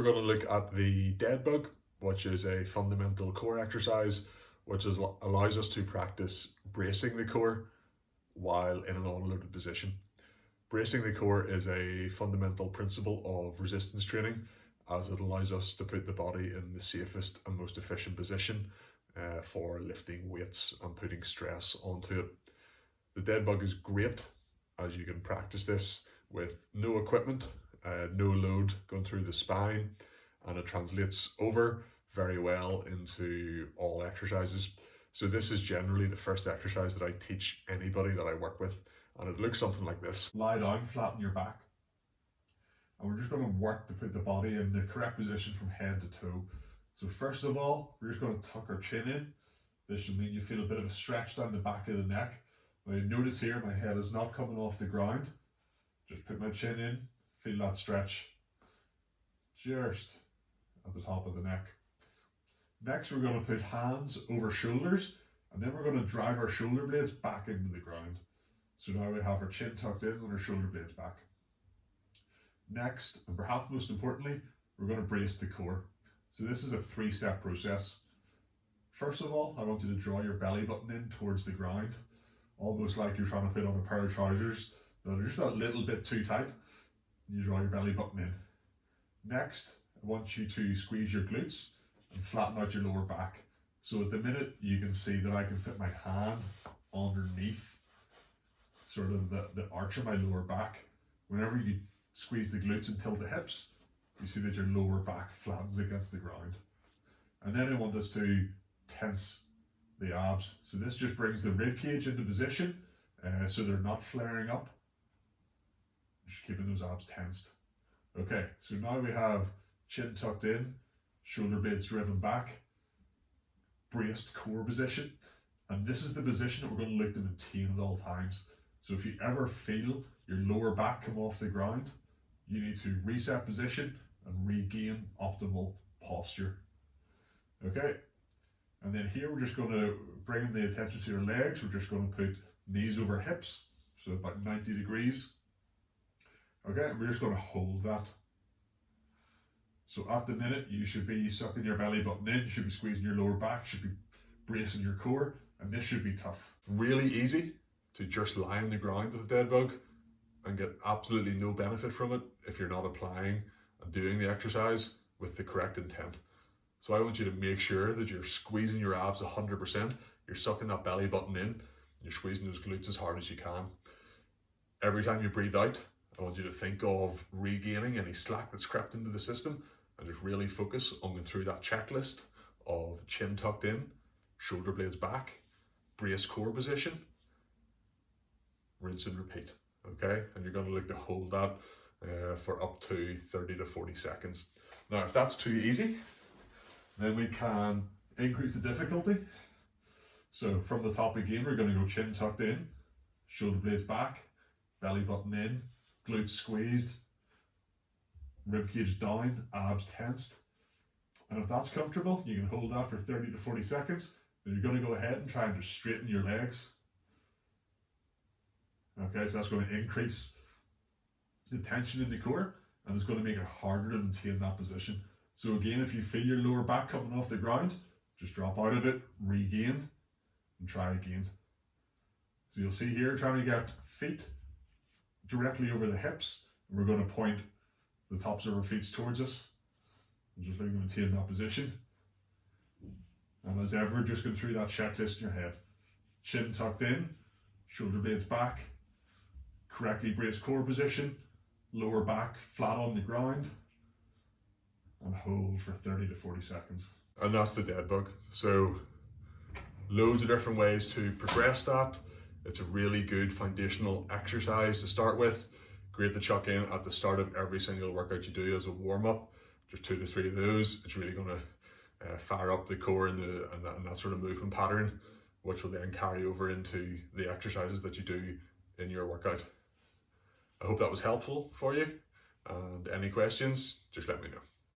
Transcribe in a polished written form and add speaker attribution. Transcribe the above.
Speaker 1: we're going to look at the dead bug, which is a fundamental core exercise, which allows us to practice bracing the core while in an unloaded position. Bracing the core is a fundamental principle of resistance training, as it allows us to put the body in the safest and most efficient position for lifting weights and putting stress onto it. The dead bug is great, as you can practice this with no equipment, no load going through the spine, and it translates over very well into all exercises. So this is generally the first exercise that I teach anybody that I work with, and it looks something like this. Lie down, flatten your back, and we're just going to work to put the body in the correct position from head to toe. So first of all, we're just going to tuck our chin in. This should mean you feel a bit of a stretch down the back of the neck. Now notice here, my head is not coming off the ground. Just put my chin in, feel that stretch just at the top of the neck. Next, we're going to put hands over shoulders, and then we're going to drive our shoulder blades back into the ground. So now we have our chin tucked in and our shoulder blades back. Next, and perhaps most importantly, we're going to brace the core. So this is a 3-step process. First of all, I want you to draw your belly button in towards the ground, almost like you're trying to put on a pair of trousers that are just a little bit too tight. You draw your belly button in. Next, I want you to squeeze your glutes and flatten out your lower back. So at the minute, you can see that I can fit my hand underneath sort of the arch of my lower back. Whenever you squeeze the glutes and tilt the hips, you see that your lower back flattens against the ground. And then I want us to tense the abs. So this just brings the rib cage into position, so they're not flaring up. Just keeping those abs tensed. Okay, so now we have chin tucked in, shoulder blades driven back, braced core position. And this is the position that we're going to look to maintain at all times. So if you ever feel your lower back come off the ground, you need to reset position and regain optimal posture. Okay, and then here we're just going to bring the attention to your legs. We're just going to put knees over hips, so about 90 degrees. Okay, and we're just going to hold that. So at the minute, you should be sucking your belly button in, you should be squeezing your lower back, you should be bracing your core, and this should be tough. Really easy to just lie on the ground with a dead bug and get absolutely no benefit from it if you're not applying and doing the exercise with the correct intent. So I want you to make sure that you're squeezing your abs 100%, you're sucking that belly button in, you're squeezing those glutes as hard as you can. Every time you breathe out, I want you to think of regaining any slack that's crept into the system and just really focus on going through that checklist of chin tucked in, shoulder blades back, brace core position, rinse and repeat. Okay, and you're going to look to hold that for up to 30 to 40 seconds. Now, if that's too easy, then we can increase the difficulty. So from the top again, we're going to go chin tucked in, shoulder blades back, belly button in, glutes squeezed, rib cage down, abs tensed. And if that's comfortable, you can hold that for 30 to 40 seconds. Then you're going to go ahead and try and just straighten your legs. Okay, so that's going to increase the tension in the core, and it's going to make it harder to maintain that position. So again, if you feel your lower back coming off the ground, just drop out of it, regain, and try again. So you'll see here, trying to get feet directly over the hips, and we're going to point the tops of our feet towards us, and just looking to maintain that position. And as ever, just going through that checklist in your head. Chin tucked in, shoulder blades back, correctly braced core position, lower back flat on the ground, and hold for 30 to 40 seconds. And that's the dead bug. So loads of different ways to progress that. It's a really good foundational exercise to start with. Great to chuck in at the start of every single workout you do as a warm-up. Just 2 to 3 of those. It's really going to fire up the core and that sort of movement pattern, which will then carry over into the exercises that you do in your workout. I hope that was helpful for you, and any questions, just let me know.